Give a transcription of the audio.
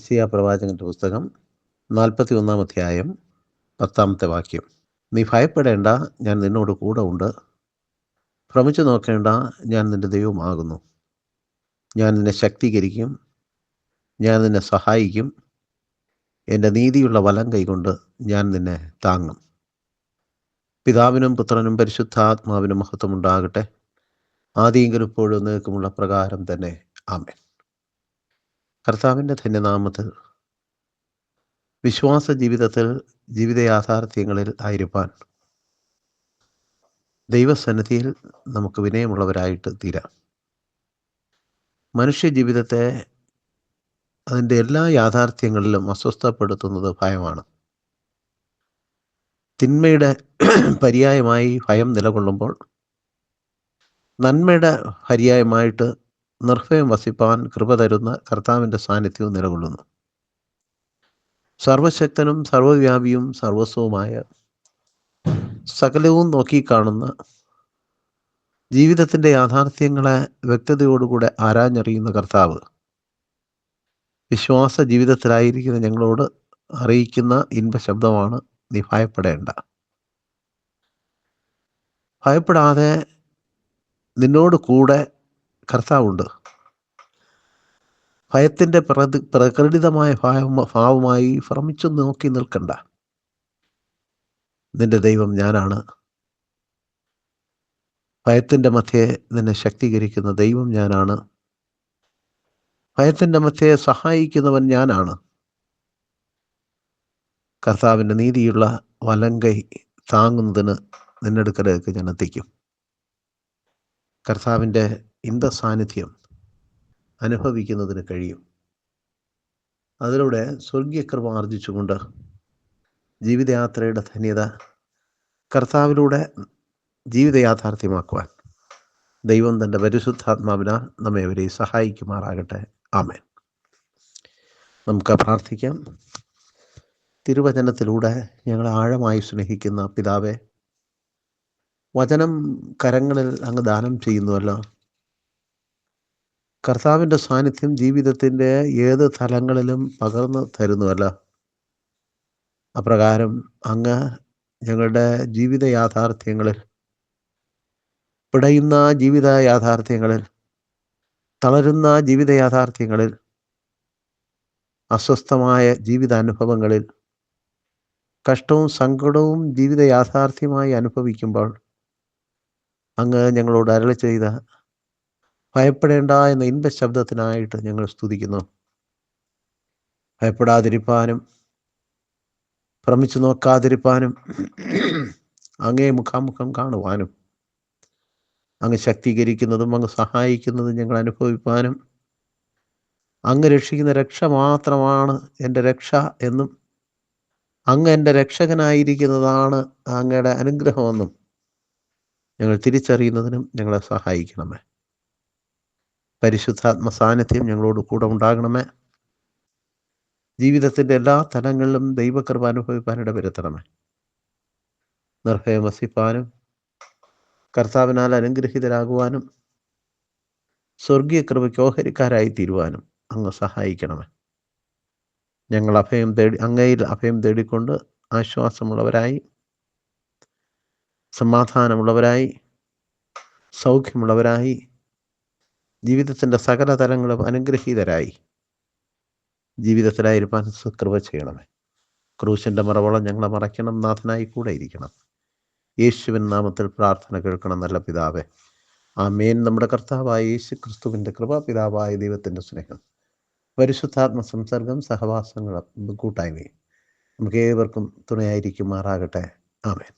യെശയ്യാ പ്രവാചകന്റെ പുസ്തകം 41 അധ്യായം 10 വാക്യം. നീ ഭയപ്പെടേണ്ട, ഞാൻ നിന്നോട് കൂടെ ഉണ്ട്. ഭ്രമിച്ചു നോക്കേണ്ട, ഞാൻ നിന്റെ ദൈവമാകുന്നു. ഞാൻ നിന്നെ ശക്തീകരിക്കും, ഞാൻ നിന്നെ സഹായിക്കും. എൻ്റെ നീതിയുള്ള വലം കൈകൊണ്ട് ഞാൻ നിന്നെ താങ്ങും. പിതാവിനും പുത്രനും പരിശുദ്ധാത്മാവിനും മഹത്വമുണ്ടാകട്ടെ, ആദിയെങ്കിലും ഇപ്പോഴും നീക്കുമുള്ള പ്രകാരം തന്നെ. ആമേൻ. കർത്താവിൻ്റെ ധന്യനാമത്തിൽ വിശ്വാസ ജീവിതത്തിൽ ജീവിത യാഥാർത്ഥ്യങ്ങളിൽ ആയിരിക്കാൻ ദൈവസന്നിധിയിൽ നമുക്ക് വിനയമുള്ളവരായിട്ട് തീരാം. മനുഷ്യ ജീവിതത്തെ അതിൻ്റെ എല്ലാ യാഥാർത്ഥ്യങ്ങളിലും അസ്വസ്ഥപ്പെടുത്തുന്നത് ഭയമാണ്. തിന്മയുടെ പര്യായമായി ഭയം നിലകൊള്ളുമ്പോൾ നന്മയുടെ പര്യായമായിട്ട് നിർഭയം വസിപ്പാൻ കൃപ തരുന്ന കർത്താവിൻ്റെ സാന്നിധ്യവും നിലകൊള്ളുന്നു. സർവശക്തനും സർവവ്യാപിയും സർവസ്വവുമായ സകലവും നോക്കിക്കാണുന്ന, ജീവിതത്തിൻ്റെ യാഥാർത്ഥ്യങ്ങളെ വ്യക്തതയോടുകൂടെ ആരാഞ്ഞറിയുന്ന കർത്താവ് വിശ്വാസ ജീവിതത്തിലായിരിക്കുന്ന ഞങ്ങളോട് അറിയിക്കുന്ന ഇൻപശബ്ദമാണ്: നീ ഭയപ്പെടേണ്ട. ഭയപ്പെടാതെ നിന്നോട് കൂടെ കർത്താവുണ്ട്. ഭയത്തിൻ്റെ പ്രകടിതമായ ഭാവമായി ഭ്രമിച്ചു നോക്കി നിൽക്കണ്ട. നിന്റെ ദൈവം ഞാനാണ്. ഭയത്തിൻ്റെ മധ്യേ നിന്നെ ശക്തീകരിക്കുന്ന ദൈവം ഞാനാണ്. ഭയത്തിൻ്റെ മധ്യേ സഹായിക്കുന്നവൻ ഞാനാണ്. കർത്താവിൻ്റെ നീതിയുള്ള വലങ്കൈ താങ്ങുന്നതിന് നിന്നെടുക്കലേക്ക് ഞാൻ എത്തിക്കും. കർത്താവിൻ്റെ സാന്നിധ്യം അനുഭവിക്കുന്നതിന് കഴിയും. അതിലൂടെ സ്വർഗീയകൃപ ആർജിച്ചുകൊണ്ട് ജീവിതയാത്രയുടെ ധന്യത കർത്താവിലൂടെ ജീവിത യാഥാർത്ഥ്യമാക്കുവാൻ ദൈവം തൻ്റെ പരിശുദ്ധാത്മാവിനാൽ നമ്മെ അവരെ സഹായിക്കുമാറാകട്ടെ. ആമേൻ. നമുക്ക് പ്രാർത്ഥിക്കാം. തിരുവചനത്തിലൂടെ ഞങ്ങളെ ആഴമായി സ്നേഹിക്കുന്ന പിതാവേ, വചനം കരങ്ങളിൽ അങ്ങ് ദാനം ചെയ്യുന്നുവല്ലോ. കർത്താവിൻ്റെ സാന്നിധ്യം ജീവിതത്തിൻ്റെ ഏത് തലങ്ങളിലും പകർന്നു തരുന്നുവല്ലോ. അപ്രകാരം അങ്ങ് ഞങ്ങളുടെ ജീവിത യാഥാർത്ഥ്യങ്ങളിൽ, പിടയുന്ന ജീവിത യാഥാർത്ഥ്യങ്ങളിൽ, തളരുന്ന ജീവിത യാഥാർത്ഥ്യങ്ങളിൽ, അസ്വസ്ഥമായ ജീവിതാനുഭവങ്ങളിൽ, കഷ്ടവും സങ്കടവും ജീവിത യാഥാർത്ഥ്യമായി അനുഭവിക്കുമ്പോൾ അങ്ങ് ഞങ്ങളോട് അരുളി ചെയ്ത ഭയപ്പെടേണ്ട എന്ന ഇൻപശബ്ദത്തിനായിട്ട് ഞങ്ങൾ സ്തുതിക്കുന്നു. ഭയപ്പെടാതിരിപ്പാനും ഭ്രമിച്ചു നോക്കാതിരിപ്പാനും അങ്ങേ മുഖാമുഖം കാണുവാനും അങ്ങ് ശക്തീകരിക്കുന്നതും അങ്ങ് സഹായിക്കുന്നതും ഞങ്ങൾ അനുഭവിപ്പാനും അങ്ങ് രക്ഷിക്കുന്ന രക്ഷ മാത്രമാണ് എൻ്റെ രക്ഷ എന്നും അങ്ങ് എൻ്റെ രക്ഷകനായിരിക്കുന്നതാണ് അങ്ങയുടെ അനുഗ്രഹമെന്നും ഞങ്ങൾ തിരിച്ചറിയുന്നതിനും ഞങ്ങളെ സഹായിക്കണമേ. പരിശുദ്ധാത്മ സാന്നിധ്യം ഞങ്ങളോട് കൂടെ ഉണ്ടാകണമേ. ജീവിതത്തിൻ്റെ എല്ലാ തലങ്ങളിലും ദൈവകൃപ അനുഭവിപ്പാൻ ഇടവരുത്തണമേ. നിർഭയം വസിപ്പാനും കർത്താവിനാൽ അനുഗ്രഹീതരാകുവാനും സ്വർഗീയ കൃപയ്ക്ക് ഓഹരിക്കാരായി തീരുവാനും അങ്ങ് സഹായിക്കണമേ. ഞങ്ങൾ അങ്ങയിൽ അഭയം തേടിക്കൊണ്ട് ആശ്വാസമുള്ളവരായി, സമാധാനമുള്ളവരായി, സൗഖ്യമുള്ളവരായി, ജീവിതത്തിൻ്റെ സകല തലങ്ങളും അനുഗ്രഹീതരായി ജീവിതത്തിലായിരിക്കാൻ കൃപ ചെയ്യണമേ. ക്രൂശിൻ്റെ മറവോളം ഞങ്ങളെ മറയ്ക്കണം. നാഥനായി കൂടെ ഇരിക്കണം. യേശുവിൻ നാമത്തിൽ പ്രാർത്ഥന കേൾക്കണം നല്ല പിതാവേ. ആമേൻ. നമ്മുടെ കർത്താവായ യേശു ക്രിസ്തുവിൻ്റെ കൃപ, പിതാവായ ദൈവത്തിൻ്റെ സ്നേഹം, പരിശുദ്ധാത്മ സംസർഗം, സഹവാസങ്ങളും കൂട്ടായ്മയും നമുക്ക് ഏവർക്കും തുണയായിരിക്കുമാറാകട്ടെ. ആമേൻ.